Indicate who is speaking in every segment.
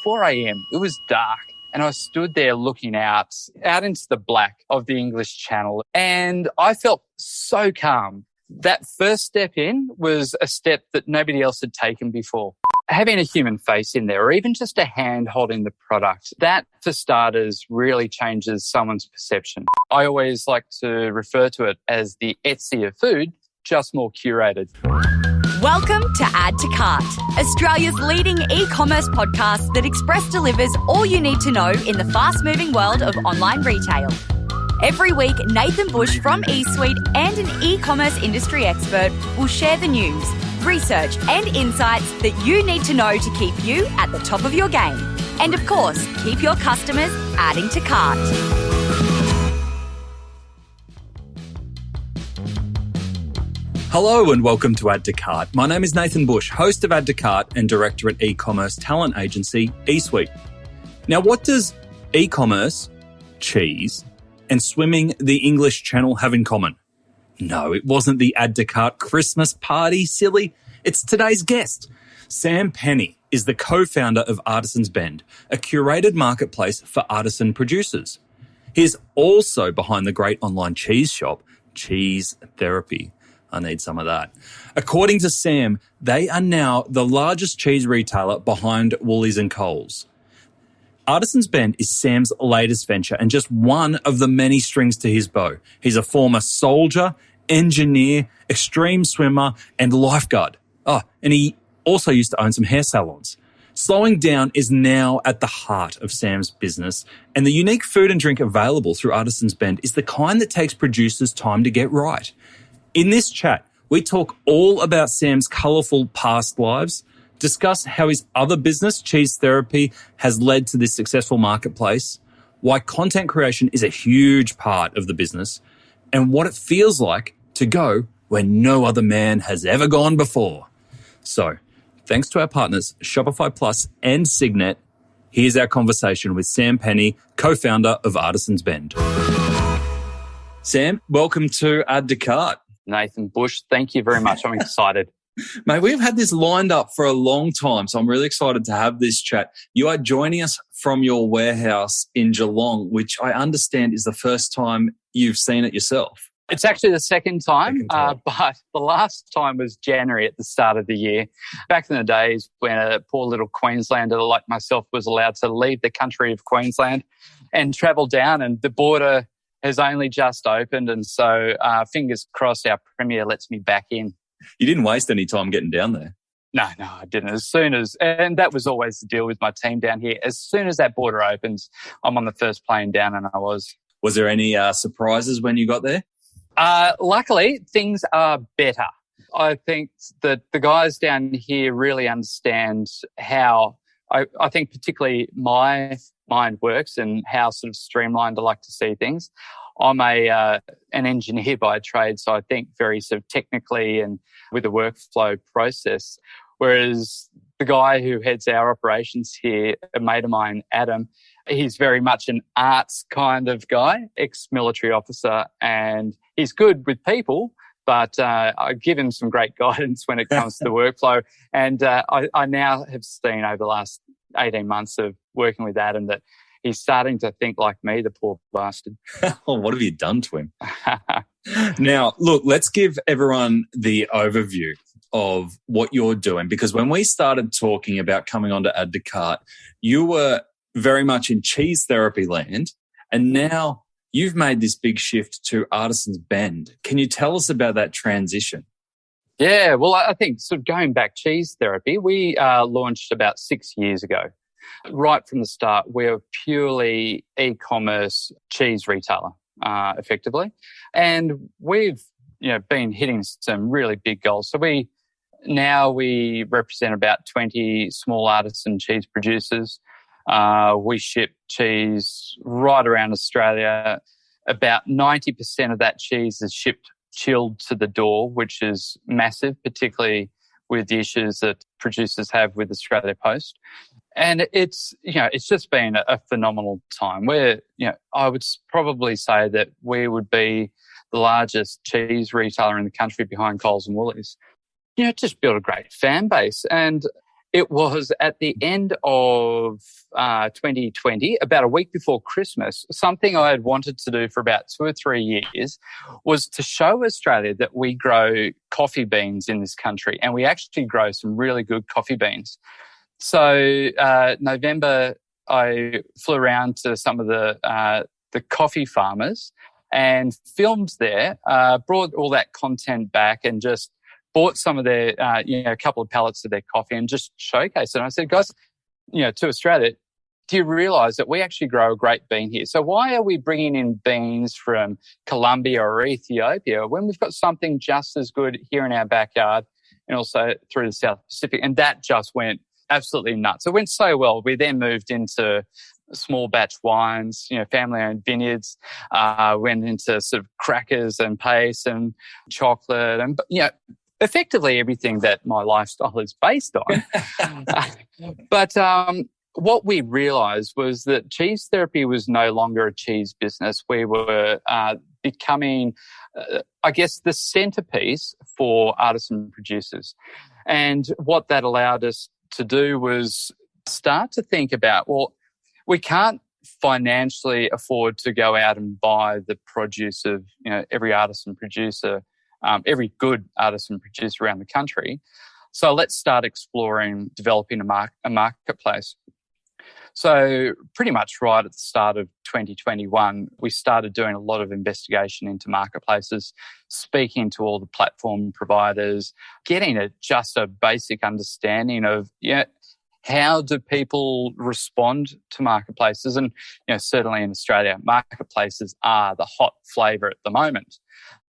Speaker 1: 4 a.m. It was dark. And I stood there looking out into the black of the English Channel. And I felt so calm. That first step in was a step that nobody else had taken before. Having a human face in there, or even just a hand holding the product, that, for starters, really changes someone's perception. I always like to refer to it as the Etsy of food, just more curated.
Speaker 2: Welcome to Add to Cart, Australia's leading e-commerce podcast that express delivers all you need to know in the fast-moving world of online retail. Every week, Nathan Bush from Seaweed and an e-commerce industry expert will share the news, research and insights that you need to know to keep you at the top of your game. And of course, keep your customers adding to cart.
Speaker 3: Hello and welcome to Add to Cart. My name is Nathan Bush, host of Add to Cart and director at e-commerce talent agency Seaweed. Now, what does e-commerce, cheese, and swimming the English Channel have in common? No, it wasn't the Add to Cart Christmas party, silly. It's today's guest. Sam Penny is the co-founder of Artisan's Bend, a curated marketplace for artisan producers. He is also behind the great online cheese shop, Cheese Therapy. I need some of that. According to Sam, they are now the largest cheese retailer behind Woolies and Coles. Artisan's Bend is Sam's latest venture and just one of the many strings to his bow. He's a former soldier, engineer, extreme swimmer, and lifeguard. Oh, and he also used to own some hair salons. Slowing down is now at the heart of Sam's business, and the unique food and drink available through Artisan's Bend is the kind that takes producers time to get right. In this chat, we talk all about Sam's colourful past lives, discuss how his other business, Cheese Therapy, has led to this successful marketplace, why content creation is a huge part of the business, and what it feels like to go where no other man has ever gone before. So, thanks to our partners, Shopify Plus and Signet, here's our conversation with Sam Penny, co-founder of Artisan's Bend. Sam, welcome to Add to Cart.
Speaker 1: Nathan Bush, thank you very much. I'm excited.
Speaker 3: Mate, we've had this lined up for a long time, so I'm really excited to have this chat. You are joining us from your warehouse in Geelong, which I understand is the first time you've seen it yourself.
Speaker 1: It's actually the second time. But the last time was January at the start of the year. Back in the days when a poor little Queenslander like myself was allowed to leave the country of Queensland and travel down, and the border has only just opened, and so fingers crossed our Premier lets me back in.
Speaker 3: You didn't waste any time getting down there?
Speaker 1: No, I didn't. And that was always the deal with my team down here. As soon as that border opens, I'm on the first plane down, and I was.
Speaker 3: Was there any surprises when you got there?
Speaker 1: Luckily, things are better. I think that the guys down here really understand how, I think particularly my mind works and how sort of streamlined I like to see things. I'm an engineer by trade, so I think very sort of technically and with a workflow process. Whereas the guy who heads our operations here, a mate of mine, Adam, he's very much an arts kind of guy, ex-military officer, and he's good with people, but I give him some great guidance when it comes to the workflow. And I now have seen over the last 18 months of working with Adam that he's starting to think like me, the poor bastard.
Speaker 3: Oh, what have you done to him? Now, look, let's give everyone the overview of what you're doing, because when we started talking about coming on to Add to Cart, you were very much in cheese therapy land, and now you've made this big shift to Artisan's Bend. Can you tell us about that transition?
Speaker 1: Yeah, well, I think sort of going back, Cheese Therapy, we launched about 6 years ago. Right from the start, we're a purely e-commerce cheese retailer, effectively. And we've been hitting some really big goals. So we represent about 20 small artisan cheese producers. We ship cheese right around Australia. About 90% of that cheese is shipped chilled to the door, which is massive, particularly with the issues that producers have with Australia Post. And it's just been a phenomenal time. I would probably say that we would be the largest cheese retailer in the country behind Coles and Woolies. Just built a great fan base. And It was at the end of 2020, about a week before Christmas. Something I had wanted to do for about 2 or 3 years was to show Australia that we grow coffee beans in this country, and we actually grow some really good coffee beans. So November, I flew around to some of the coffee farmers and filmed there, brought all that content back and just bought some of their, a couple of pallets of their coffee and just showcased it. And I said, guys, to Australia, do you realise that we actually grow a great bean here? So why are we bringing in beans from Colombia or Ethiopia when we've got something just as good here in our backyard and also through the South Pacific? And that just went absolutely nuts. It went so well. We then moved into small batch wines, family-owned vineyards, went into sort of crackers and paste and chocolate and, effectively everything that my lifestyle is based on. But what we realised was that cheese therapy was no longer a cheese business. We were becoming, the centrepiece for artisan producers. And what that allowed us to do was start to think about, we can't financially afford to go out and buy the produce of every artisan producer, every good artisan producer around the country. So let's start exploring developing a marketplace. So pretty much right at the start of 2021, we started doing a lot of investigation into marketplaces, speaking to all the platform providers, getting just a basic understanding of how do people respond to marketplaces? And certainly in Australia, marketplaces are the hot flavour at the moment.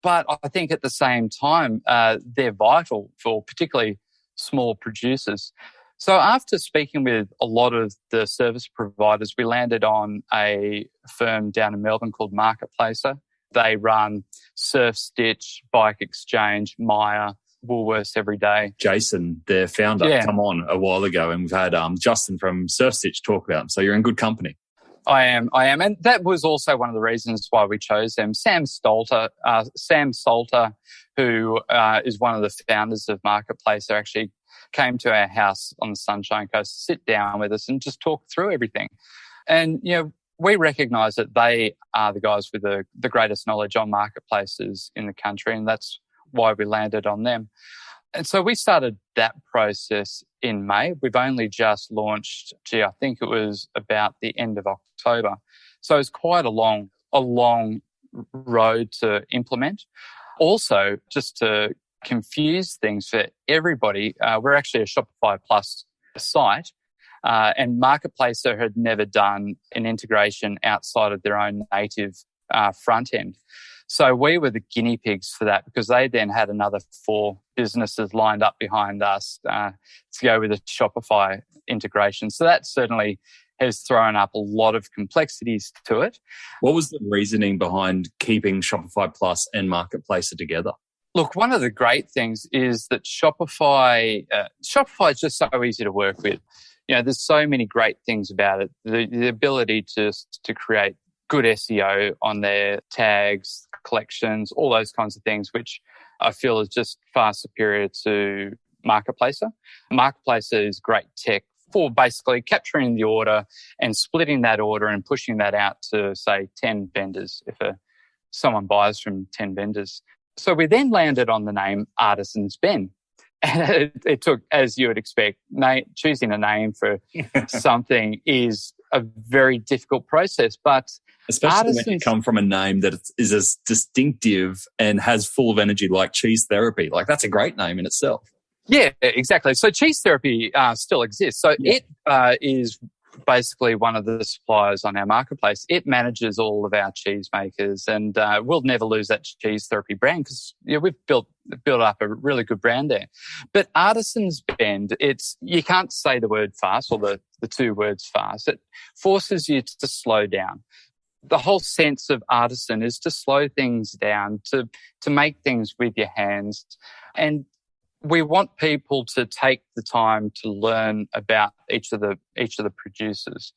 Speaker 1: But I think at the same time, they're vital for particularly small producers. So after speaking with a lot of the service providers, we landed on a firm down in Melbourne called Marketplacer. They run Surf Stitch, Bike Exchange, Myer, Woolworths every day.
Speaker 3: Jason, their founder, come on a while ago, and we've had Justin from Surf Stitch talk about him. So you're in good company.
Speaker 1: I am. And that was also one of the reasons why we chose them. Sam Salter, who is one of the founders of Marketplacer, actually came to our house on the Sunshine Coast to sit down with us and just talk through everything. And, we recognise that they are the guys with the greatest knowledge on marketplaces in the country, and that's why we landed on them. And so we started that process in May. We've only just launched, I think it was about the end of October. So it's quite a long road to implement. Also, just to confuse things for everybody, we're actually a Shopify Plus site, and Marketplacer had never done an integration outside of their own native front end. So we were the guinea pigs for that, because they then had another 4 businesses lined up behind us to go with a Shopify integration. So that certainly has thrown up a lot of complexities to it.
Speaker 3: What was the reasoning behind keeping Shopify Plus and Marketplacer together?
Speaker 1: Look, one of the great things is that Shopify is just so easy to work with. There's so many great things about it. The ability to create good SEO on their tags, collections, all those kinds of things, which I feel is just far superior to Marketplacer. Marketplacer is great tech for basically capturing the order and splitting that order and pushing that out to, say, 10 vendors if someone buys from 10 vendors. So we then landed on the name Artisan's Ben. And it took, as you would expect, choosing a name for something is a very difficult process. But
Speaker 3: especially when you come from a name that is as distinctive and has full of energy like cheese therapy. Like, that's a great name in itself.
Speaker 1: Yeah, exactly. So cheese therapy still exists. So it is basically one of the suppliers on our marketplace. It manages all of our cheese makers, and we'll never lose that cheese therapy brand because we've built up a really good brand there. But Artisan's Bend, you can't say the word fast or the 2 words fast. It forces you to slow down. The whole sense of artisan is to slow things down, to make things with your hands. And we want people to take the time to learn about each of the producers.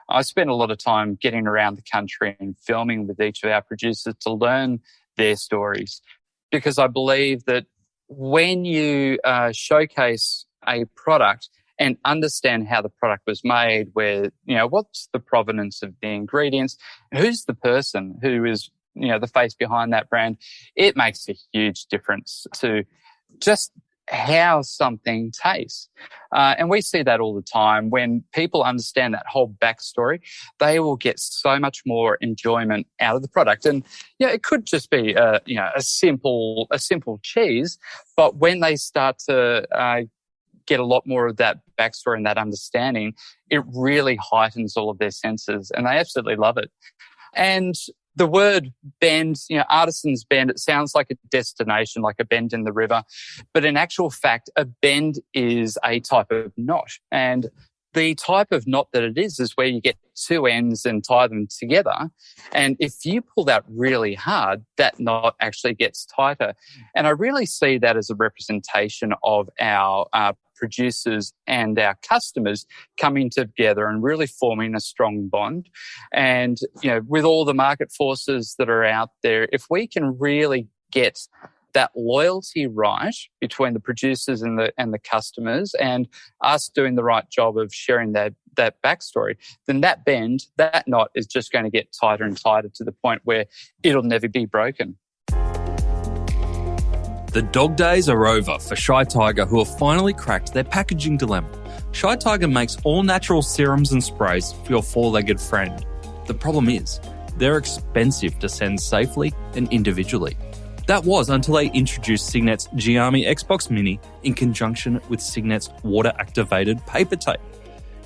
Speaker 1: I spent a lot of time getting around the country and filming with each of our producers to learn their stories, because I believe that when you showcase a product and understand how the product was made, where, what's the provenance of the ingredients, who's the person who is, the face behind that brand, it makes a huge difference to just how something tastes. And we see that all the time. When people understand that whole backstory, they will get so much more enjoyment out of the product. And it could just be a simple cheese, but when they start to get a lot more of that backstory and that understanding, it really heightens all of their senses, and they absolutely love it. And the word bend, Artisan's Bend, it sounds like a destination, like a bend in the river. But in actual fact, a bend is a type of knot. And the type of knot that it is where you get two ends and tie them together. And if you pull that really hard, that knot actually gets tighter. And I really see that as a representation of our producers and our customers coming together and really forming a strong bond. And, with all the market forces that are out there, if we can really get that loyalty right between the producers and the customers, and us doing the right job of sharing that backstory, then that bend, that knot is just going to get tighter and tighter to the point where it'll never be broken.
Speaker 3: The dog days are over for Shy Tiger, who have finally cracked their packaging dilemma. Shy Tiger makes all-natural serums and sprays for your four-legged friend. The problem is, they're expensive to send safely and individually. That was until they introduced Signet's Giami Xbox Mini in conjunction with Signet's water-activated paper tape.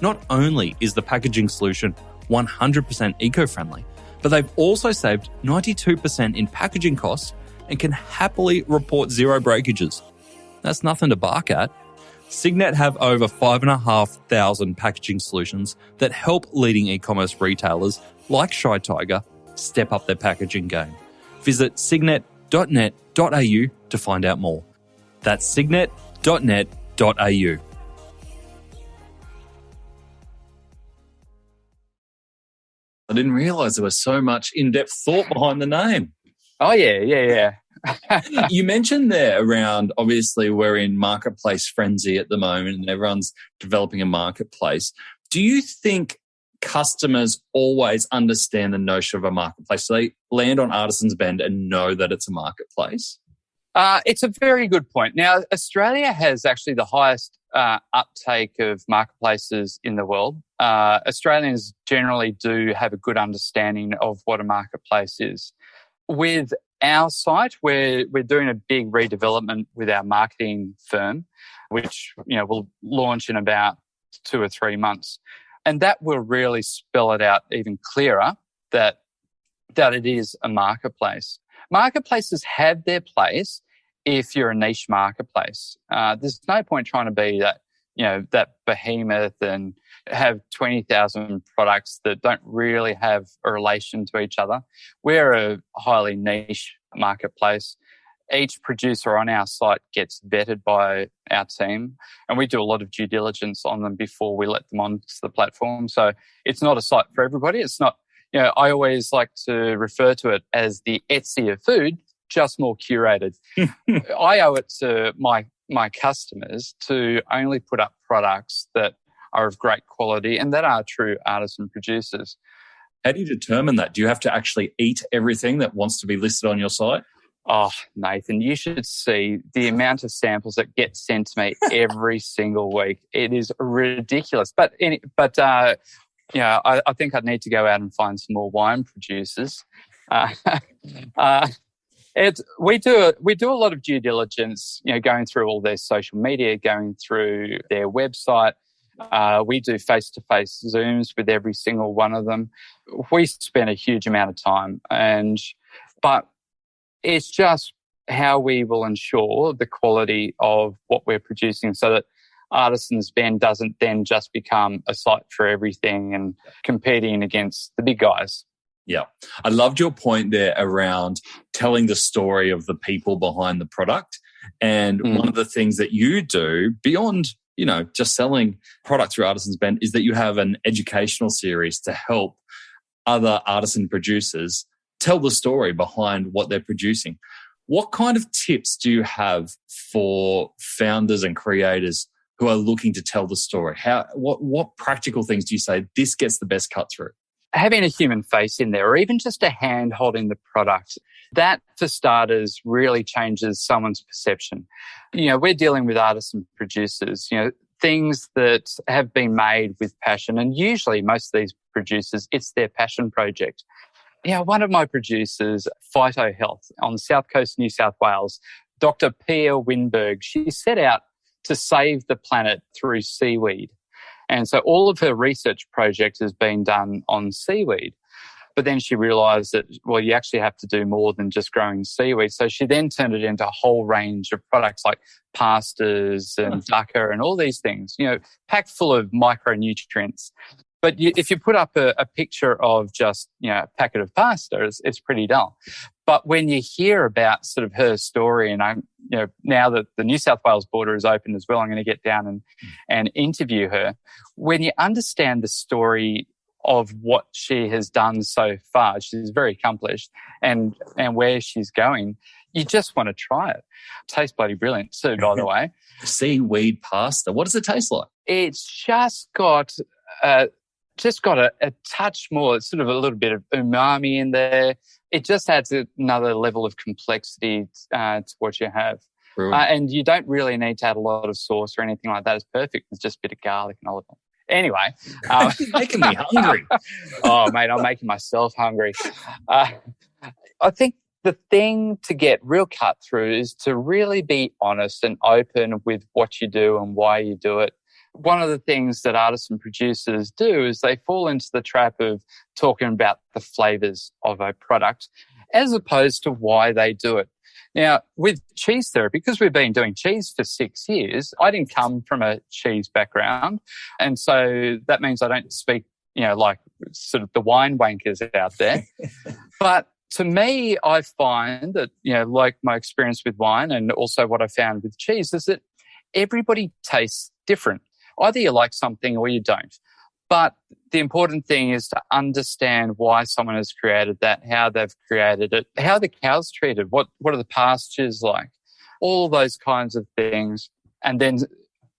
Speaker 3: Not only is the packaging solution 100% eco-friendly, but they've also saved 92% in packaging costs and can happily report zero breakages. That's nothing to bark at. Signet have over 5,500 packaging solutions that help leading e-commerce retailers like Shy Tiger step up their packaging game. Visit signet.net.au to find out more. That's signet.net.au. I didn't realise there was so much in-depth thought behind the name.
Speaker 1: Oh, yeah.
Speaker 3: You mentioned there around, obviously, we're in marketplace frenzy at the moment and everyone's developing a marketplace. Do you think customers always understand the notion of a marketplace? So they land on Artisan's Bend and know that it's a marketplace?
Speaker 1: It's a very good point. Now, Australia has actually the highest uptake of marketplaces in the world. Australians generally do have a good understanding of what a marketplace is. With our site, we're doing a big redevelopment with our marketing firm, which will launch in about 2 or 3 months, and that will really spell it out even clearer that it is a marketplace. Marketplaces have their place if you're a niche marketplace. There's no point trying to be that behemoth and have 20,000 products that don't really have a relation to each other. We're a highly niche marketplace. Each producer on our site gets vetted by our team, and we do a lot of due diligence on them before we let them onto the platform. So it's not a site for everybody. It's not, I always like to refer to it as the Etsy of food, just more curated. I owe it to my customers to only put up products that are of great quality and that are true artisan producers.
Speaker 3: How do you determine that? Do you have to actually eat everything that wants to be listed on your site?
Speaker 1: Oh, Nathan, you should see the amount of samples that get sent to me every single week. It is ridiculous. But I think I'd need to go out and find some more wine producers. We do a lot of due diligence, going through all their social media, going through their website. We do face-to-face Zooms with every single one of them. We spend a huge amount of time, but it's just how we will ensure the quality of what we're producing so that Artisan's Bend doesn't then just become a site for everything and competing against the big guys.
Speaker 3: Yeah. I loved your point there around telling the story of the people behind the product. And one of the things that you do beyond, just selling product through Artisan's Bend is that you have an educational series to help other artisan producers tell the story behind what they're producing. What kind of tips do you have for founders and creators who are looking to tell the story? What practical things do you say this gets the best cut through?
Speaker 1: Having a human face in there, or even just a hand holding the product, that for starters really changes someone's perception. We're dealing with artisan producers, things that have been made with passion, and usually most of these producers, it's their passion project. One of my producers, Phyto Health on the south coast of New South Wales, Dr. Pia Winberg, she set out to save the planet through seaweed. And so all of her research project has been done on seaweed. But then she realised that, you actually have to do more than just growing seaweed. So she then turned it into a whole range of products like pastas and dukkha and all these things, packed full of micronutrients. But if you put up a picture of just, a packet of pasta, it's pretty dull. But when you hear about sort of her story, and now that the New South Wales border is open as well, I'm going to get down and interview her. When you understand the story of what she has done so far, she's very accomplished, and where she's going, you just want to try it. Tastes bloody brilliant too, by the way.
Speaker 3: Seaweed pasta. What does it taste like?
Speaker 1: It's just got a touch more, it's sort of a little bit of umami in there. It just adds another level of complexity to what you have. And you don't really need to add a lot of sauce or anything like that. It's perfect. It's just a bit of garlic and olive oil. Anyway.
Speaker 3: You're making me hungry.
Speaker 1: Oh, mate, I'm making myself hungry. I think the thing to get real cut through is to really be honest and open with what you do and why you do it. One of the things that artisan producers do is they fall into the trap of talking about the flavours of a product as opposed to why they do it. Now, with cheese therapy, because we've been doing cheese for 6 years, I didn't come from a cheese background. And so that means I don't speak, like sort of the wine wankers out there. But to me, I find that, like my experience with wine and also what I found with cheese is that everybody tastes different. Either you like something or you don't. But the important thing is to understand why someone has created that, how they've created it, how the cow's treated, what are the pastures like, all those kinds of things, and then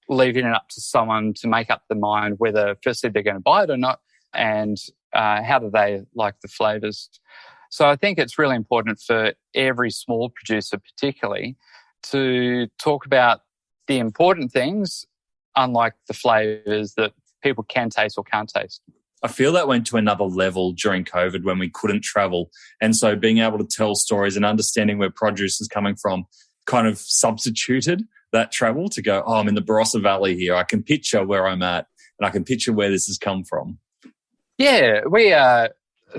Speaker 1: leaving it up to someone to make up the mind whether firstly they're going to buy it or not, and how do they like the flavours. So I think it's really important for every small producer particularly to talk about the important things, unlike the flavours that people can taste or can't taste.
Speaker 3: I feel that went to another level during COVID when we couldn't travel. And so being able to tell stories and understanding where produce is coming from kind of substituted that travel to go, I'm in the Barossa Valley here. I can picture where I'm at and I can picture where this has come from.
Speaker 1: Yeah, we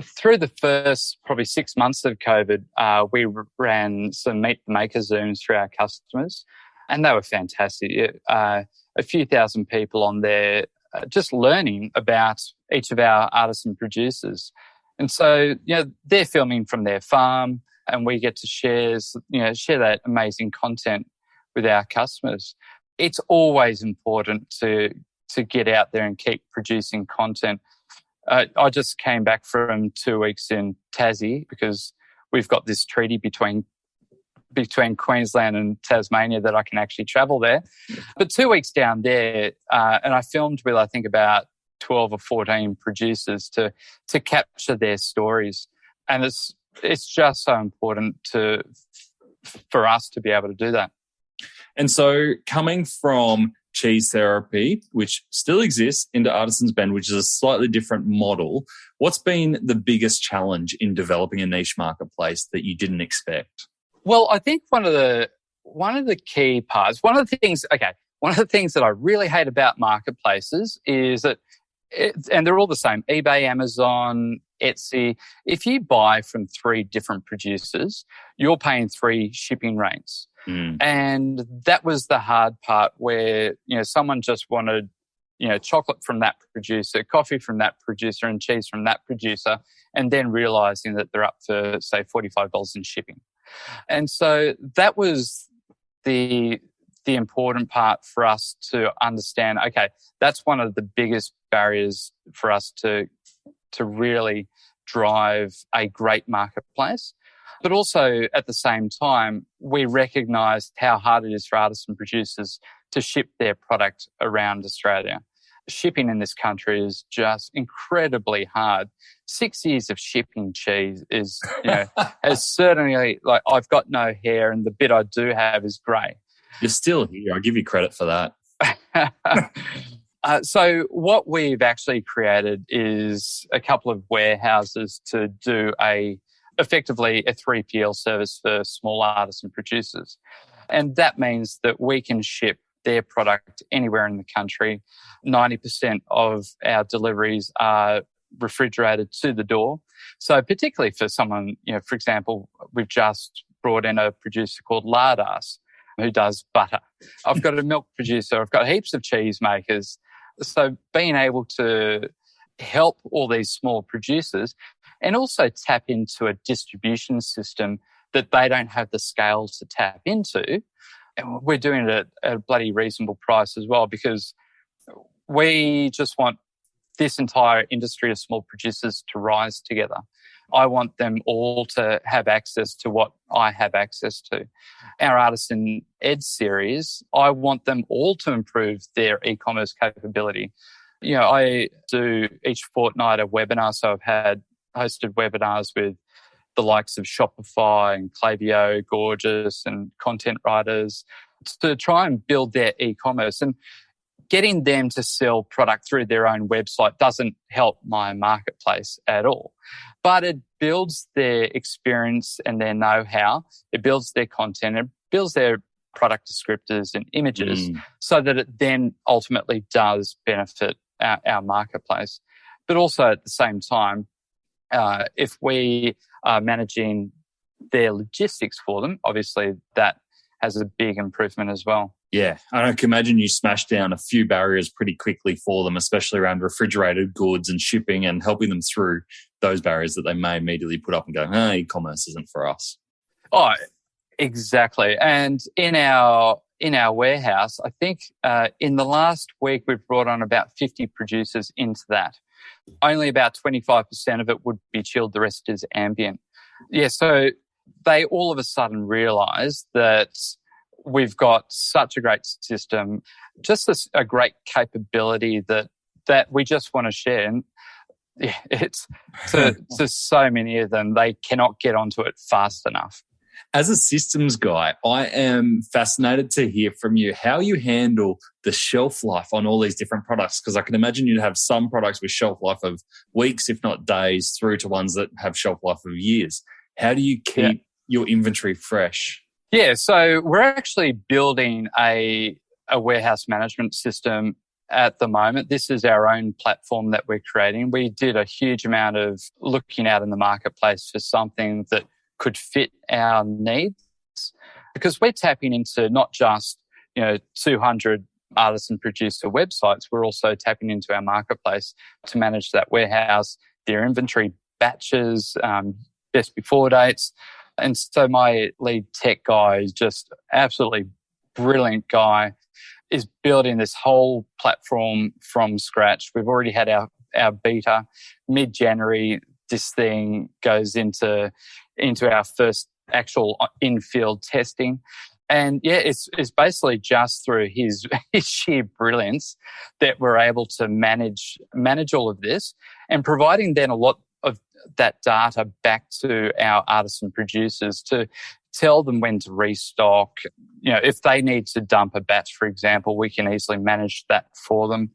Speaker 1: through the first probably 6 months of COVID, we ran some Meet the Maker Zooms for our customers, and they were fantastic. A few thousand people on there just learning about each of our artisan producers. And so, they're filming from their farm and we get to share that amazing content with our customers. It's always important to get out there and keep producing content. I just came back from 2 weeks in Tassie because we've got this treaty between Queensland and Tasmania that I can actually travel there. But 2 weeks down there, and I filmed with, I think, about 12 or 14 producers to capture their stories. And it's just so important for us to be able to do that.
Speaker 3: And so coming from cheese therapy, which still exists, into Artisan's Bend, which is a slightly different model, what's been the biggest challenge in developing a niche marketplace that you didn't expect?
Speaker 1: Well, I think one of the key parts, one of the things that I really hate about marketplaces is that, and they're all the same, eBay, Amazon, Etsy, if you buy from 3 different producers, you're paying 3 shipping rates. And that was the hard part where, someone just wanted, chocolate from that producer, coffee from that producer, and cheese from that producer, and then realizing that they're up for, say, $45 in shipping. And so that was the important part for us to understand, okay, that's one of the biggest barriers for us to really drive a great marketplace. But also at the same time, we recognised how hard it is for artisan producers to ship their product around Australia. Shipping in this country is just incredibly hard. 6 years of shipping cheese is, is certainly, like, I've got no hair and the bit I do have is grey.
Speaker 3: You're still here. I'll give you credit for that.
Speaker 1: So what we've actually created is a couple of warehouses to do effectively a 3PL service for small artisan producers. And that means that we can ship their product anywhere in the country. 90% of our deliveries are refrigerated to the door. So particularly for someone, for example, we've just brought in a producer called Lardas who does butter. I've got a milk producer. I've got heaps of cheese makers. So being able to help all these small producers and also tap into a distribution system that they don't have the scale to tap into. And we're doing it at a bloody reasonable price as well, because we just want this entire industry of small producers to rise together. I want them all to have access to what I have access to. Our Artisan Ed series, I want them all to improve their e-commerce capability. I do each fortnight a webinar, so I've hosted webinars with the likes of Shopify and Klaviyo, Gorgeous and content writers to try and build their e-commerce. And getting them to sell product through their own website doesn't help my marketplace at all. But it builds their experience and their know-how. It builds their content. It builds their product descriptors and images so that it then ultimately does benefit our marketplace. But also at the same time, if we are managing their logistics for them, obviously that has a big improvement as well.
Speaker 3: Yeah, I can imagine you smash down a few barriers pretty quickly for them, especially around refrigerated goods and shipping, and helping them through those barriers that they may immediately put up and go, e-commerce isn't for us.
Speaker 1: Oh, exactly. And in our warehouse, I think in the last week we've brought on about 50 producers into that. Only about 25% of it would be chilled, the rest is ambient. Yeah, so they all of a sudden realise that we've got such a great system, just a great capability that we just want to share. And it's to so many of them, they cannot get onto it fast enough.
Speaker 3: As a systems guy, I am fascinated to hear from you how you handle the shelf life on all these different products, because I can imagine you'd have some products with shelf life of weeks, if not days, through to ones that have shelf life of years. How do you keep your inventory fresh?
Speaker 1: Yeah, so we're actually building a warehouse management system at the moment. This is our own platform that we're creating. We did a huge amount of looking out in the marketplace for something that could fit our needs, because we're tapping into not just 200 artisan producer websites. We're also tapping into our marketplace to manage that warehouse, their inventory batches, best before dates. And so my lead tech guy is just absolutely brilliant guy, is building this whole platform from scratch. We've already had our beta. Mid-January, this thing goes into our first actual in-field testing. And yeah, it's basically just through his sheer brilliance that we're able to manage all of this, and providing then a lot of that data back to our artisan producers to tell them when to restock. If they need to dump a batch, for example, we can easily manage that for them,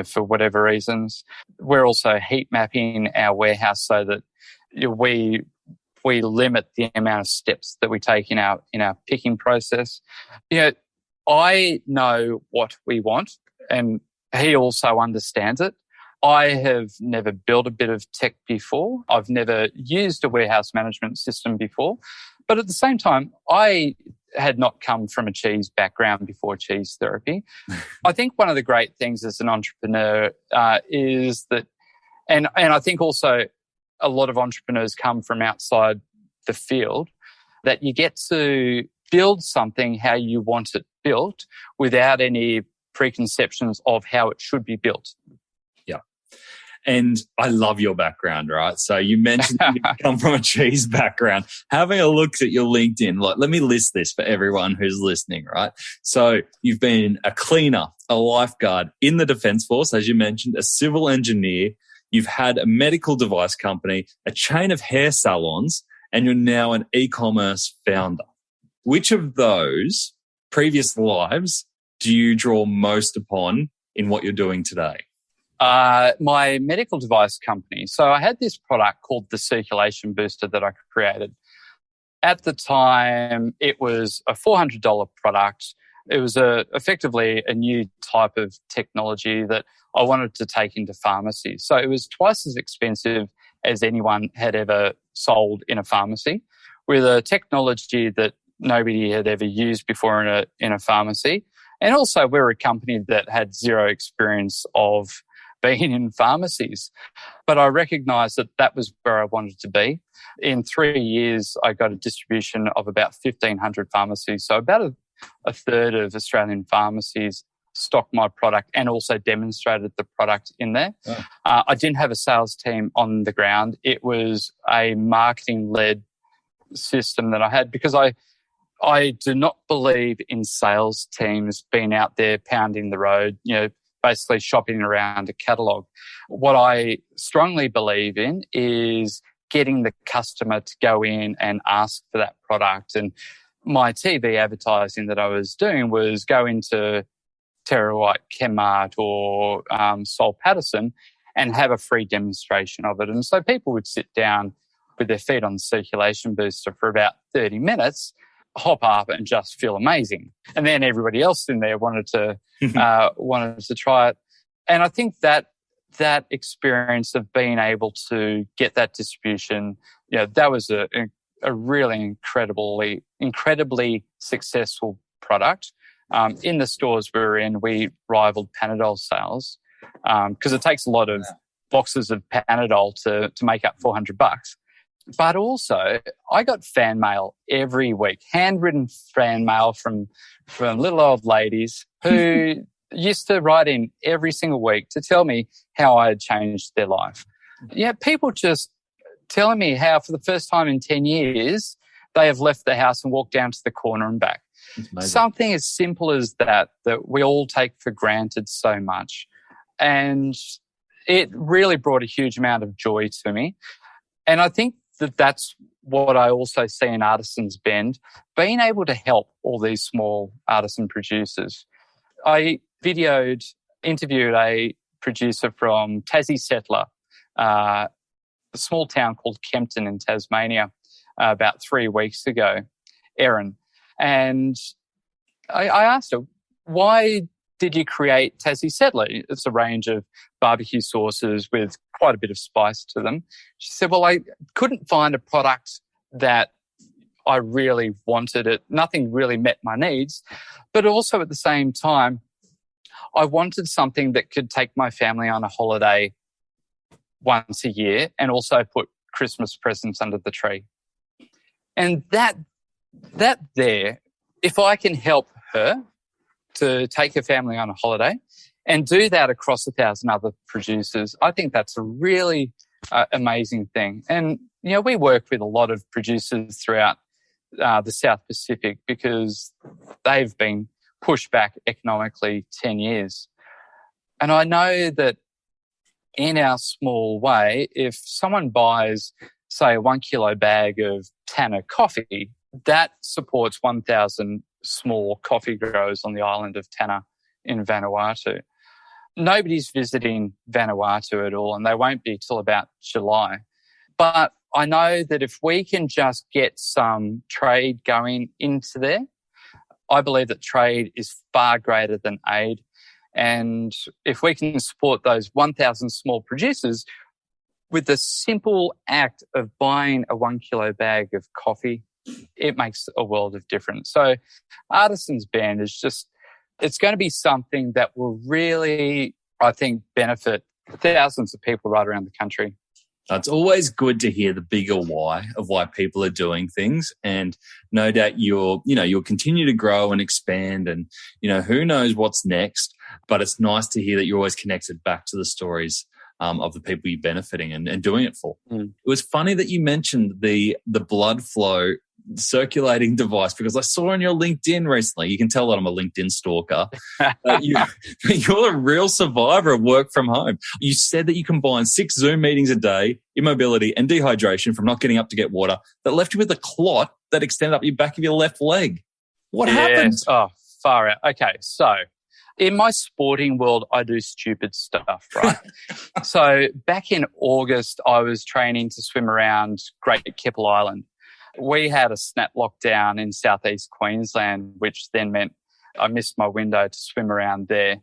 Speaker 1: for whatever reasons. We're also heat mapping our warehouse so that we limit the amount of steps that we take in our picking process. I know what we want, and he also understands it. I have never built a bit of tech before. I've never used a warehouse management system before. But at the same time, I had not come from a cheese background before cheese therapy. I think one of the great things as an entrepreneur is that, and I think also a lot of entrepreneurs come from outside the field, that you get to build something how you want it built without any preconceptions of how it should be built.
Speaker 3: Yeah. And I love your background, right? So you mentioned you come from a cheese background. Having a look at your LinkedIn, let me list this for everyone who's listening, right? So you've been a cleaner, a lifeguard in the Defence Force, as you mentioned, a civil engineer. You've had a medical device company, a chain of hair salons, and you're now an e-commerce founder. Which of those previous lives do you draw most upon in what you're doing today?
Speaker 1: My medical device company. So I had this product called the circulation booster that I created. At the time, it was a $400 product. It was effectively a new type of technology that I wanted to take into pharmacies. So it was twice as expensive as anyone had ever sold in a pharmacy, with a technology that nobody had ever used before in a pharmacy. And also we're a company that had zero experience of being in pharmacies. But I recognised that that was where I wanted to be. In 3 years, I got a distribution of about 1,500 pharmacies. So about a third of Australian pharmacies stocked my product and also demonstrated the product in there. Oh. I didn't have a sales team on the ground. It was a marketing-led system that I had, because I do not believe in sales teams being out there pounding the road, basically shopping around a catalogue. What I strongly believe in is getting the customer to go in and ask for that product. And my TV advertising that I was doing was go into Terra White, Chemmart or Sol Patterson and have a free demonstration of it. And so people would sit down with their feet on the circulation booster for about 30 minutes, hop up and just feel amazing. And then everybody else in there wanted to try it. And I think that experience of being able to get that distribution, that was a really incredibly successful product. In the stores we were in, we rivaled Panadol sales, because it takes a lot of boxes of Panadol to make up $400. But also, I got fan mail every week, handwritten fan mail from little old ladies who used to write in every single week to tell me how I had changed their life. People just telling me how for the first time in 10 years, they have left the house and walked down to the corner and back. Something as simple as that we all take for granted so much. And it really brought a huge amount of joy to me. And I think that's what I also see in Artisan's Bend, being able to help all these small artisan producers. I interviewed a producer from Tassie Settler, a small town called Kempton in Tasmania, about 3 weeks ago, Erin. And I asked her, why did you create Tassie Settler? It's a range of barbecue sauces with quite a bit of spice to them. She said, well, I couldn't find a product that I really wanted. It. Nothing really met my needs. But also at the same time, I wanted something that could take my family on a holiday once a year and also put Christmas presents under the tree. And that there, if I can help her to take her family on a holiday and do that across 1,000 other producers, I think that's a really amazing thing. And, we work with a lot of producers throughout the South Pacific because they've been pushed back economically 10 years. And I know that in our small way, if someone buys, say, a 1 kilo bag of Tanner coffee, that supports 1,000 small coffee growers on the island of Tanner in Vanuatu. Nobody's visiting Vanuatu at all, and they won't be till about July. But I know that if we can just get some trade going into there, I believe that trade is far greater than aid. And if we can support those 1,000 small producers with the simple act of buying a 1 kilo bag of coffee, it makes a world of difference. So Artisan's Bend is it's going to be something that will really, I think, benefit thousands of people right around the country.
Speaker 3: It's always good to hear the bigger why of why people are doing things. And no doubt you'll continue to grow and expand and, who knows what's next. But it's nice to hear that you're always connected back to the stories of the people you're benefiting and doing it for.
Speaker 1: Mm.
Speaker 3: It was funny that you mentioned the blood flow circulating device, because I saw on your LinkedIn recently, you can tell that I'm a LinkedIn stalker, you're a real survivor of work from home. You said that you combined 6 Zoom meetings a day, immobility and dehydration from not getting up to get water, that left you with a clot that extended up your back of your left leg. What happened?
Speaker 1: Oh, far out. Okay, so in my sporting world, I do stupid stuff, right? So back in August, I was training to swim around Great Keppel Island. We had a snap lockdown in southeast Queensland, which then meant I missed my window to swim around there.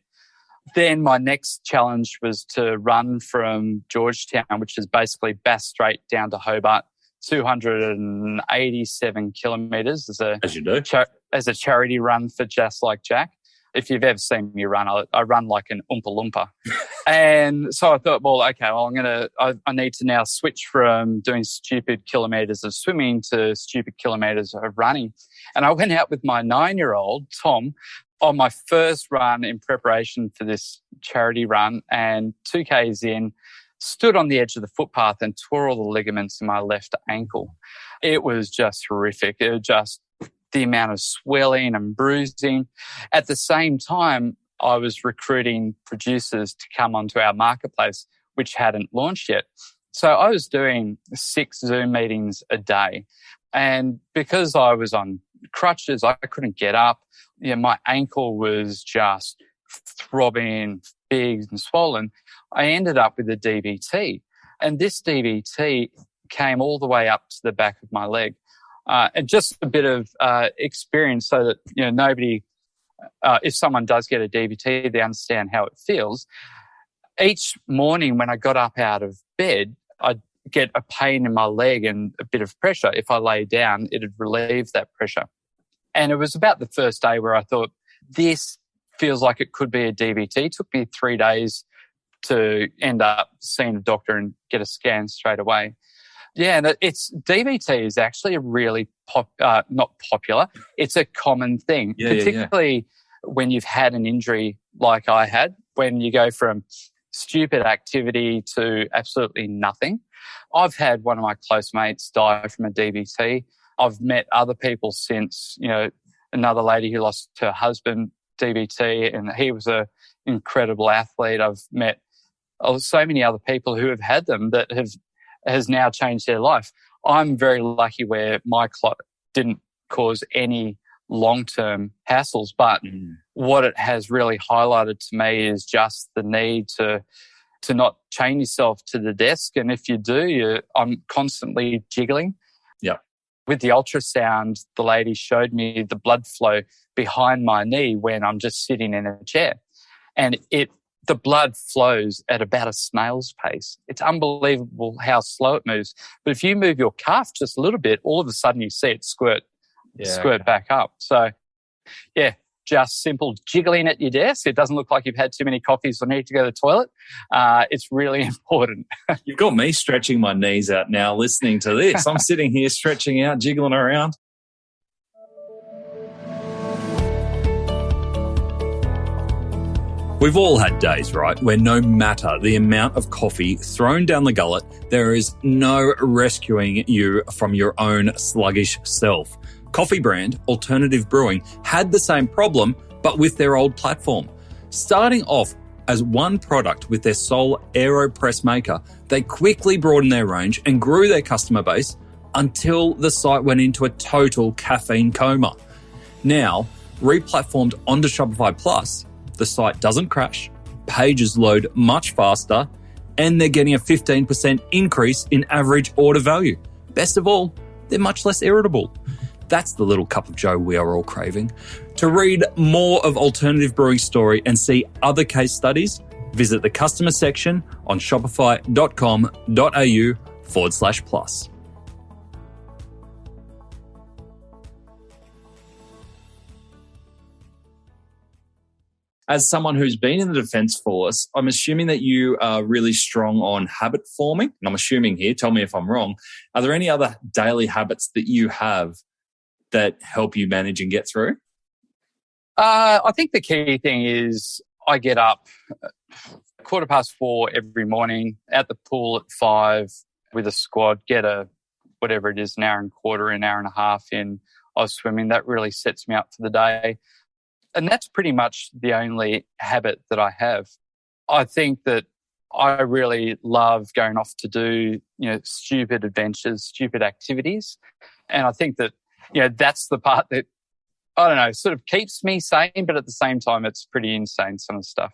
Speaker 1: Then my next challenge was to run from Georgetown, which is basically Bass Strait down to Hobart, 287 kilometres
Speaker 3: As you do.
Speaker 1: As a charity run for Just Like Jack. If you've ever seen me run, I run like an Oompa Loompa. And so I thought, well, okay, well, I need to now switch from doing stupid kilometres of swimming to stupid kilometres of running. And I went out with my 9-year-old, Tom, on my first run in preparation for this charity run, and 2 Ks in, stood on the edge of the footpath and tore all the ligaments in my left ankle. It was just horrific. It was just the amount of swelling and bruising. At the same time, I was recruiting producers to come onto our marketplace, which hadn't launched yet. So I was doing 6 Zoom meetings a day. And because I was on crutches, I couldn't get up. My ankle was just throbbing, big and swollen. I ended up with a DVT. And this DVT came all the way up to the back of my leg. And just a bit of experience so that, nobody, if someone does get a DVT, they understand how it feels. Each morning when I got up out of bed, I'd get a pain in my leg and a bit of pressure. If I lay down, it'd relieve that pressure. And it was about the first day where I thought, this feels like it could be a DVT. It took me 3 days to end up seeing a doctor and get a scan straight away. Yeah, and DVT is actually a really not popular. It's a common thing, particularly when you've had an injury like I had, when you go from stupid activity to absolutely nothing. I've had one of my close mates die from a DVT. I've met other people since, another lady who lost her husband DVT, and he was an incredible athlete. I've met so many other people who have had them that has now changed their life. I'm very lucky where my clot didn't cause any long-term hassles, but what it has really highlighted to me is just the need to not chain yourself to the desk. And if you do, I'm constantly jiggling.
Speaker 3: Yeah.
Speaker 1: With the ultrasound, the lady showed me the blood flow behind my knee when I'm just sitting in a chair. And the blood flows at about a snail's pace. It's unbelievable how slow it moves. But if you move your calf just a little bit, all of a sudden you see it squirt back up. So, just simple jiggling at your desk. It doesn't look like you've had too many coffees or need to go to the toilet. It's really important.
Speaker 3: You've got me stretching my knees out now listening to this. I'm sitting here stretching out, jiggling around. We've all had days, right, where no matter the amount of coffee thrown down the gullet, there is no rescuing you from your own sluggish self. Coffee brand Alternative Brewing had the same problem, but with their old platform. Starting off as one product with their sole AeroPress maker, they quickly broadened their range and grew their customer base until the site went into a total caffeine coma. Now, re-platformed onto Shopify Plus, the site doesn't crash, pages load much faster, and they're getting a 15% increase in average order value. Best of all, they're much less irritable. That's the little cup of joe we are all craving. To read more of Alternative Brewing's story and see other case studies, visit the customer section on shopify.com.au/plus. As someone who's been in the Defence Force, I'm assuming that you are really strong on habit forming. And I'm assuming here, tell me if I'm wrong. Are there any other daily habits that you have that help you manage and get through?
Speaker 1: I think the key thing is I get up 4:15 every morning, at the pool at 5 with a squad, get whatever it is, an hour and a quarter, an hour and a half in of swimming. That really sets me up for the day. And that's pretty much the only habit that I have. I think that I really love going off to do, stupid adventures, stupid activities. And I think that, that's the part that, I don't know, sort of keeps me sane, but at the same time, it's pretty insane, some of the stuff.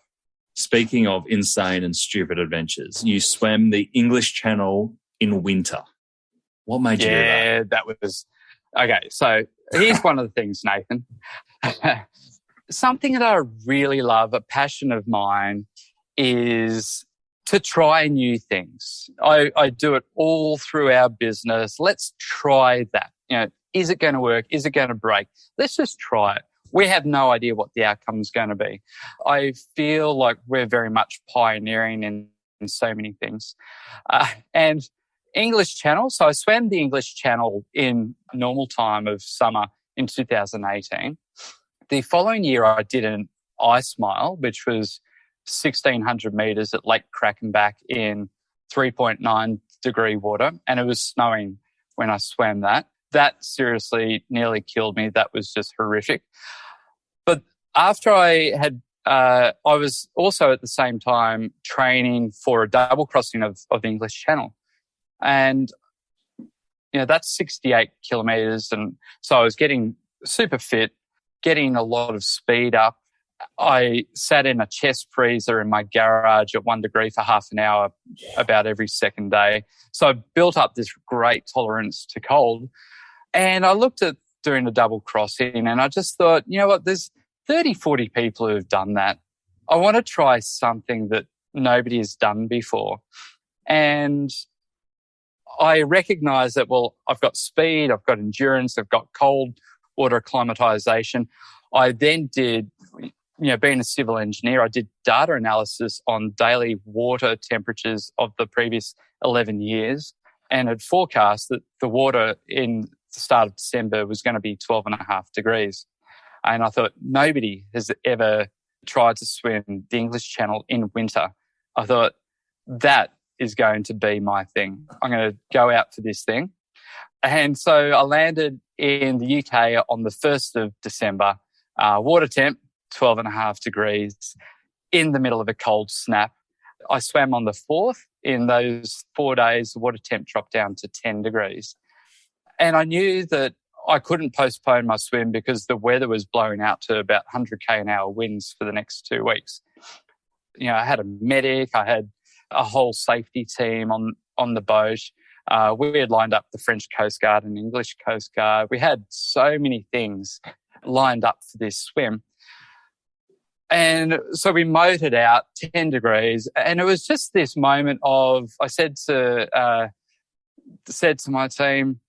Speaker 3: Speaking of insane and stupid adventures, you swam the English Channel in winter. What made you do that?
Speaker 1: Yeah, that was... Okay, so here's one of the things, Nathan. Something that I really love, a passion of mine, is to try new things. I do it all through our business. Let's try that. Is it going to work? Is it going to break? Let's just try it. We have no idea what the outcome is going to be. I feel like we're very much pioneering in so many things. And English Channel, so I swam the English Channel in normal time of summer in 2018. The following year, I did an ice mile, which was 1,600 metres at Lake Krakenbach in 3.9 degree water, and it was snowing when I swam that. That seriously nearly killed me. That was just horrific. But after I was also at the same time training for a double crossing of the English Channel. And, that's 68 kilometres. And so I was getting super fit, getting a lot of speed up. I sat in a chest freezer in my garage at 1 degree for half an hour about every second day. So I built up this great tolerance to cold. And I looked at doing a double crossing and I just thought, you know what, there's 30, 40 people who have done that. I want to try something that nobody has done before. And I recognize that, well, I've got speed, I've got endurance, I've got cold water acclimatization. I then did, being a civil engineer, I did data analysis on daily water temperatures of the previous 11 years and had forecast that the water in the start of December was going to be 12.5 degrees. And I thought, nobody has ever tried to swim the English Channel in winter. I thought, that is going to be my thing. I'm going to go out for this thing. And so I landed in the UK on the 1st of December, water temp, 12.5 degrees, in the middle of a cold snap. I swam on the 4th. In those 4 days, the water temp dropped down to 10 degrees. And I knew that I couldn't postpone my swim because the weather was blowing out to about 100k an hour winds for the next 2 weeks. I had a medic, I had a whole safety team on the boat. We had lined up the French Coast Guard and English Coast Guard. We had so many things lined up for this swim. And so we motored out 10 degrees. And it was just this moment of, I said to my team,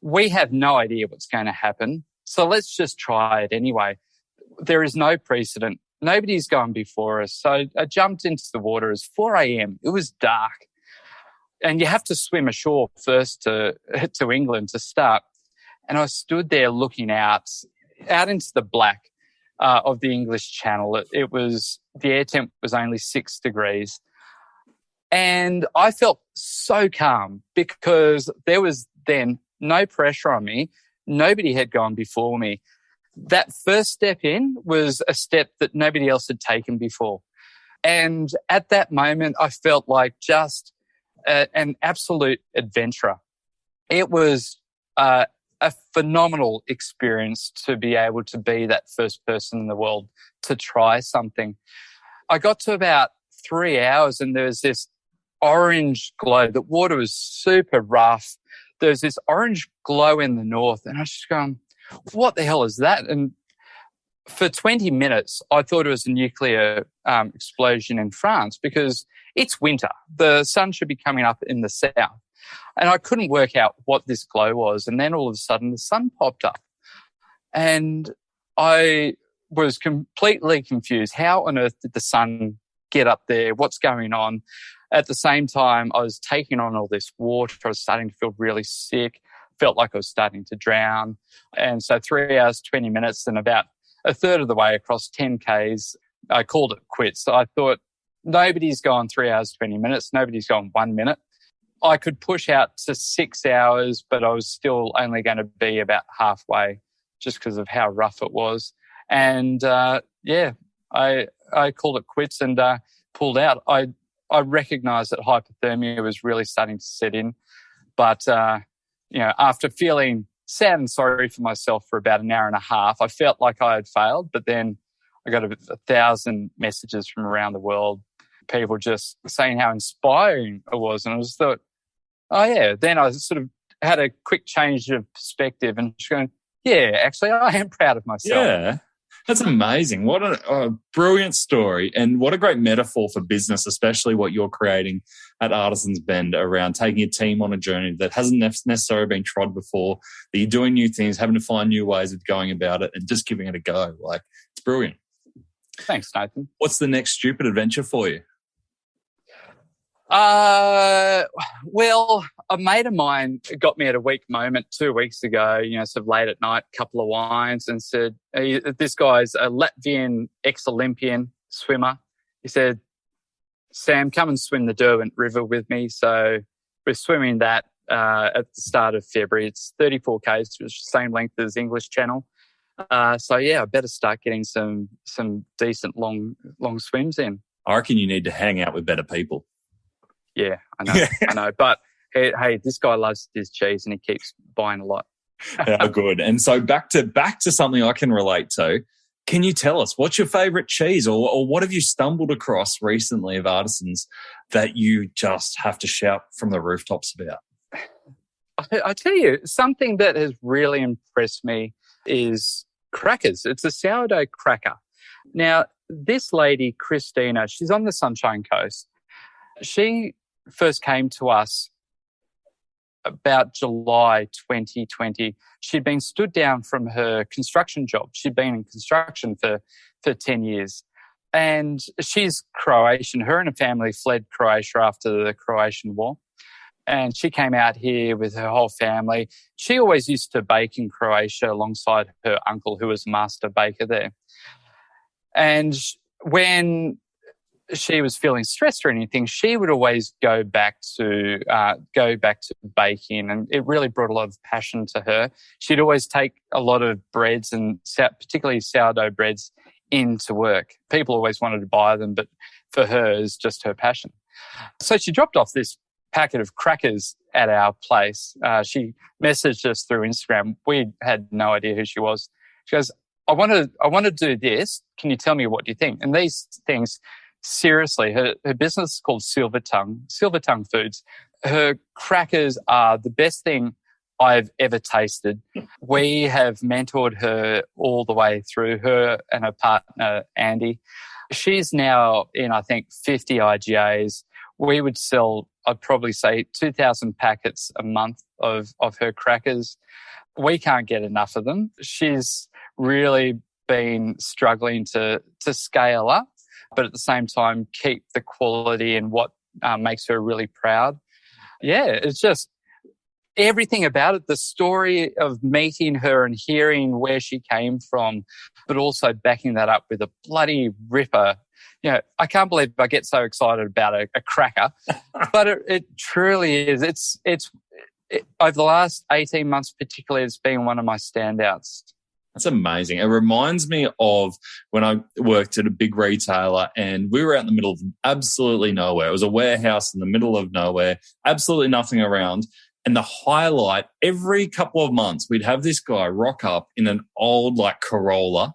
Speaker 1: we have no idea what's going to happen. So let's just try it anyway. There is no precedent. Nobody's gone before us. So I jumped into the water. It was 4 a.m. It was dark. And you have to swim ashore first to England to start. And I stood there looking out into the black of the English Channel. The air temp was only 6 degrees. And I felt so calm because there was then no pressure on me. Nobody had gone before me. That first step in was a step that nobody else had taken before. And at that moment, I felt like just an absolute adventurer. It was a phenomenal experience to be able to be that first person in the world to try something. I got to about 3 hours and there was this orange glow. The water was super rough. There was this orange glow in the north and I was just going, what the hell is that? And for 20 minutes, I thought it was a nuclear explosion in France because it's winter. The sun should be coming up in the south. And I couldn't work out what this glow was. And then all of a sudden, the sun popped up. And I was completely confused. How on earth did the sun get up there? What's going on? At the same time, I was taking on all this water. I was starting to feel really sick. Felt like I was starting to drown. And so 3 hours, 20 minutes, and about a third of the way across 10 Ks, I called it quits. So I thought, nobody's gone 3 hours, 20 minutes. Nobody's gone 1 minute. I could push out to 6 hours, but I was still only going to be about halfway just because of how rough it was. And, I called it quits and pulled out. I recognised that hypothermia was really starting to set in. But, after feeling sad and sorry for myself for about an hour and a half, I felt like I had failed. But then I got 1,000 messages from around the world, people just saying how inspiring it was. And I just thought, oh, yeah. Then I sort of had a quick change of perspective and just going, yeah, actually, I am proud of myself.
Speaker 3: Yeah, that's amazing. What a brilliant story, and what a great metaphor for business, especially what you're creating at Artisan's Bend around taking a team on a journey that hasn't necessarily been trod before, that you're doing new things, having to find new ways of going about it and just giving it a go. Like, it's brilliant.
Speaker 1: Thanks, Nathan.
Speaker 3: What's the next stupid adventure for you?
Speaker 1: Well, a mate of mine got me at a weak moment 2 weeks ago, sort of late at night, couple of wines, and said, this guy's a Latvian ex-Olympian swimmer. He said, Sam, come and swim the Derwent River with me. So we're swimming that at the start of February. It's 34 k's, which is the same length as English Channel. I better start getting some decent long swims in.
Speaker 3: I reckon you need to hang out with better people.
Speaker 1: Yeah, I know. But hey, this guy loves his cheese and he keeps buying a lot.
Speaker 3: Yeah, good. And so back to something I can relate to. Can you tell us what's your favourite cheese, or what have you stumbled across recently of Artisans that you just have to shout from the rooftops about?
Speaker 1: I tell you, something that has really impressed me is crackers. It's a sourdough cracker. Now, this lady, Christina, she's on the Sunshine Coast. She first came to us about July 2020. She'd been stood down from her construction job. She'd been in construction for 10 years. And she's Croatian. Her and her family fled Croatia after the Croatian War. And she came out here with her whole family. She always used to bake in Croatia alongside her uncle, who was a master baker there. And when she was feeling stressed or anything, she would always go back to baking, and it really brought a lot of passion to her. She'd always take a lot of breads, and particularly sourdough breads, into work. People always wanted to buy them, but for her, it's just her passion. So she dropped off this packet of crackers at our place. She messaged us through Instagram. We had no idea who she was. She goes, I want to do this. Can you tell me what you think? And these things, seriously, her business is called Silver Tongue Foods. Her crackers are the best thing I've ever tasted. We have mentored her all the way through, her and her partner, Andy. She's now in, I think, 50 IGAs. We would sell, I'd probably say, 2,000 packets a month of her crackers. We can't get enough of them. She's really been struggling to scale up, but at the same time keep the quality and what makes her really proud. Yeah, it's just everything about it, the story of meeting her and hearing where she came from, but also backing that up with a bloody ripper. I can't believe I get so excited about a cracker, but it truly is. It's over the last 18 months particularly, it's been one of my standouts.
Speaker 3: That's amazing. It reminds me of when I worked at a big retailer and we were out in the middle of absolutely nowhere. It was a warehouse in the middle of nowhere, absolutely nothing around. And the highlight, every couple of months, we'd have this guy rock up in an old Corolla,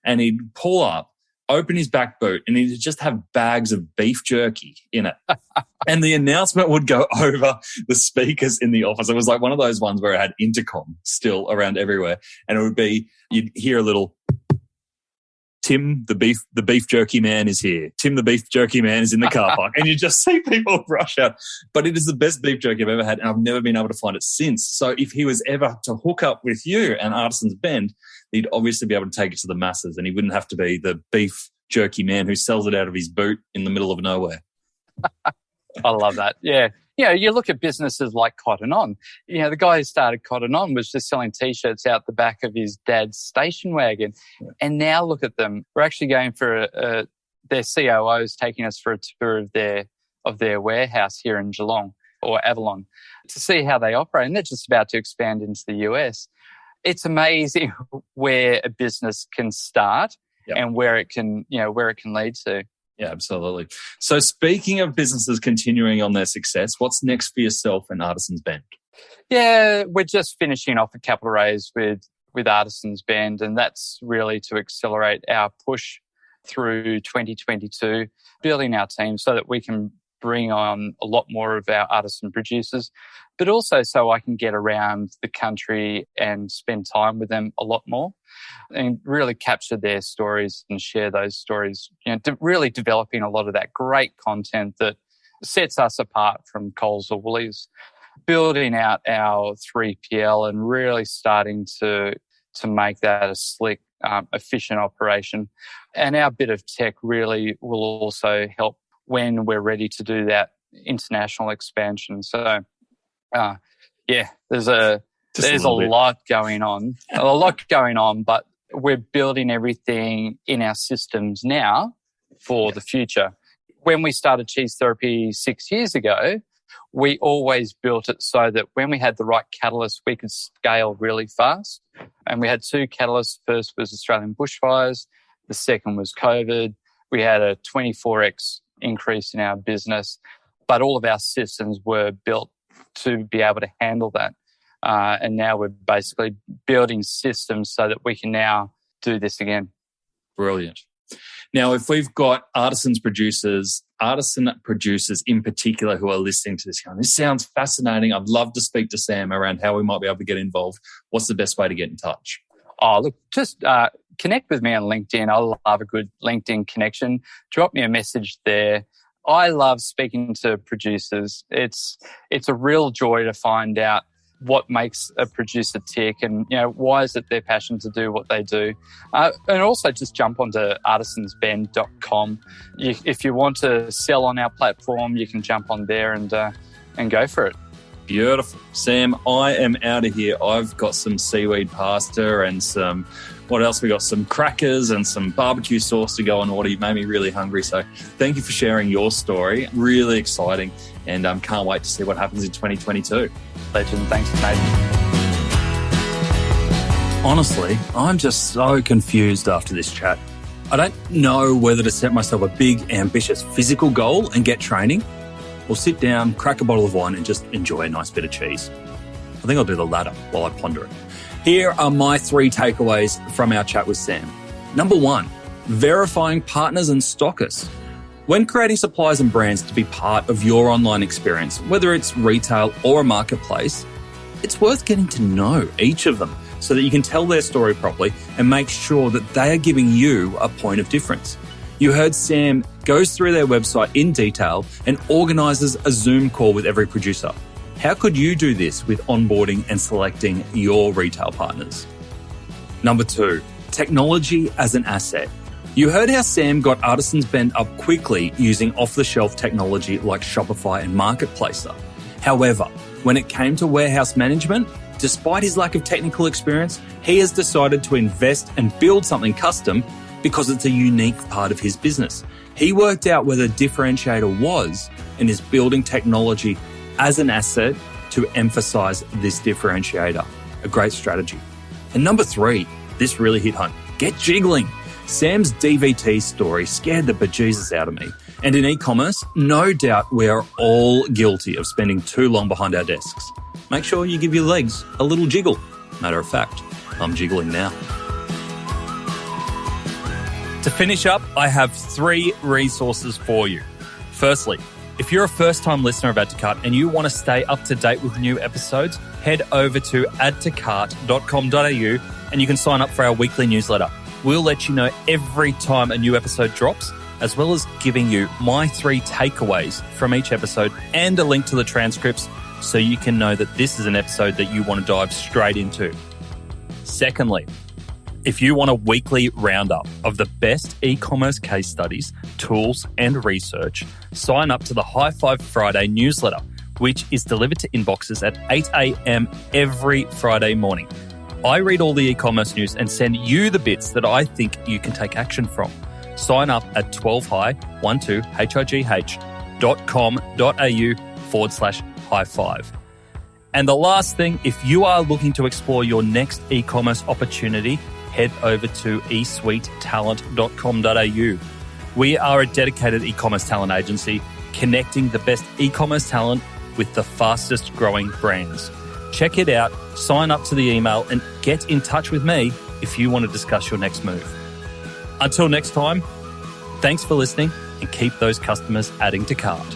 Speaker 3: and he'd pull up, open his back boot, and he'd just have bags of beef jerky in it. And the announcement would go over the speakers in the office. It was like one of those ones where it had intercom still around everywhere. And it would be, you'd hear a little, Tim, the beef jerky man is here. Tim, the beef jerky man is in the car park. And you just see people rush out. But it is the best beef jerky I've ever had, and I've never been able to find it since. So if he was ever to hook up with you and Artisan's Bend, he'd obviously be able to take it to the masses, and he wouldn't have to be the beef jerky man who sells it out of his boot in the middle of nowhere.
Speaker 1: I love that. Yeah. You look at businesses like Cotton On. The guy who started Cotton On was just selling T-shirts out the back of his dad's station wagon. And now look at them. We're actually going for their COO is taking us for a tour of their warehouse here in Geelong or Avalon to see how they operate. And they're just about to expand into the US. It's amazing where a business can start and where it can lead to.
Speaker 3: Yeah, absolutely. So speaking of businesses continuing on their success, what's next for yourself and Artisan's Bend?
Speaker 1: Yeah, we're just finishing off a capital raise with Artisan's Bend, and that's really to accelerate our push through 2022, building our team so that we can bring on a lot more of our artisan producers, but also so I can get around the country and spend time with them a lot more and really capture their stories and share those stories, really developing a lot of that great content that sets us apart from Coles or Woolies, building out our 3PL and really starting to make that a slick, efficient operation. And our bit of tech really will also help when we're ready to do that international expansion. So, there's a lot going on, but we're building everything in our systems now for the future. When we started Cheese Therapy 6 years ago, we always built it so that when we had the right catalyst, we could scale really fast. And we had two catalysts. First was Australian bushfires. The second was COVID. We had a 24x increase in our business, but all of our systems were built to be able to handle that. And now we're basically building systems so that we can now do this again.
Speaker 3: Brilliant. Now, if we've got artisan producers in particular who are listening to this, this sounds fascinating. I'd love to speak to Sam around how we might be able to get involved. What's the best way to get in touch?
Speaker 1: Oh, look, just connect with me on LinkedIn. I love a good LinkedIn connection. Drop me a message there. I love speaking to producers. It's a real joy to find out what makes a producer tick and, why is it their passion to do what they do. And also just jump onto artisansbend.com. If you want to sell on our platform, you can jump on there and go for it.
Speaker 3: Beautiful. Sam, I am out of here. I've got some seaweed pasta and what else? We got some crackers and some barbecue sauce to go on order. You made me really hungry. So thank you for sharing your story. Really exciting. And can't wait to see what happens in 2022.
Speaker 1: Legend. Thanks, Nathan.
Speaker 3: Honestly, I'm just so confused after this chat. I don't know whether to set myself a big, ambitious physical goal and get training, or sit down, crack a bottle of wine and just enjoy a nice bit of cheese. I think I'll do the latter while I ponder it. Here are my 3 takeaways from our chat with Sam. Number 1, verifying partners and stockists. When creating suppliers and brands to be part of your online experience, whether it's retail or a marketplace, it's worth getting to know each of them so that you can tell their story properly and make sure that they are giving you a point of difference. You heard Sam goes through their website in detail and organises a Zoom call with every producer. How could you do this with onboarding and selecting your retail partners? Number 2, technology as an asset. You heard how Sam got Artisan's Bend up quickly using off-the-shelf technology like Shopify and Marketplacer. However, when it came to warehouse management, despite his lack of technical experience, he has decided to invest and build something custom because it's a unique part of his business. He worked out where the differentiator was and is building technology as an asset to emphasize this differentiator. A great strategy. And number 3, this really hit home. Get jiggling. Sam's DVT story scared the bejesus out of me. And in e-commerce, no doubt we are all guilty of spending too long behind our desks. Make sure you give your legs a little jiggle. Matter of fact, I'm jiggling now. To finish up, I have 3 resources for you. Firstly, if you're a first-time listener of Add to Cart and you want to stay up to date with new episodes, head over to addtocart.com.au and you can sign up for our weekly newsletter. We'll let you know every time a new episode drops, as well as giving you my 3 takeaways from each episode and a link to the transcripts so you can know that this is an episode that you want to dive straight into. Secondly, if you want a weekly roundup of the best e-commerce case studies, tools, and research, sign up to the High Five Friday newsletter, which is delivered to inboxes at 8 a.m. every Friday morning. I read all the e-commerce news and send you the bits that I think you can take action from. sign up at 12high.com.au/high five. And the last thing, if you are looking to explore your next e-commerce opportunity, head over to esuitetalent.com.au. We are a dedicated e-commerce talent agency connecting the best e-commerce talent with the fastest growing brands. Check it out, sign up to the email, and get in touch with me if you want to discuss your next move. Until next time, thanks for listening and keep those customers adding to cart.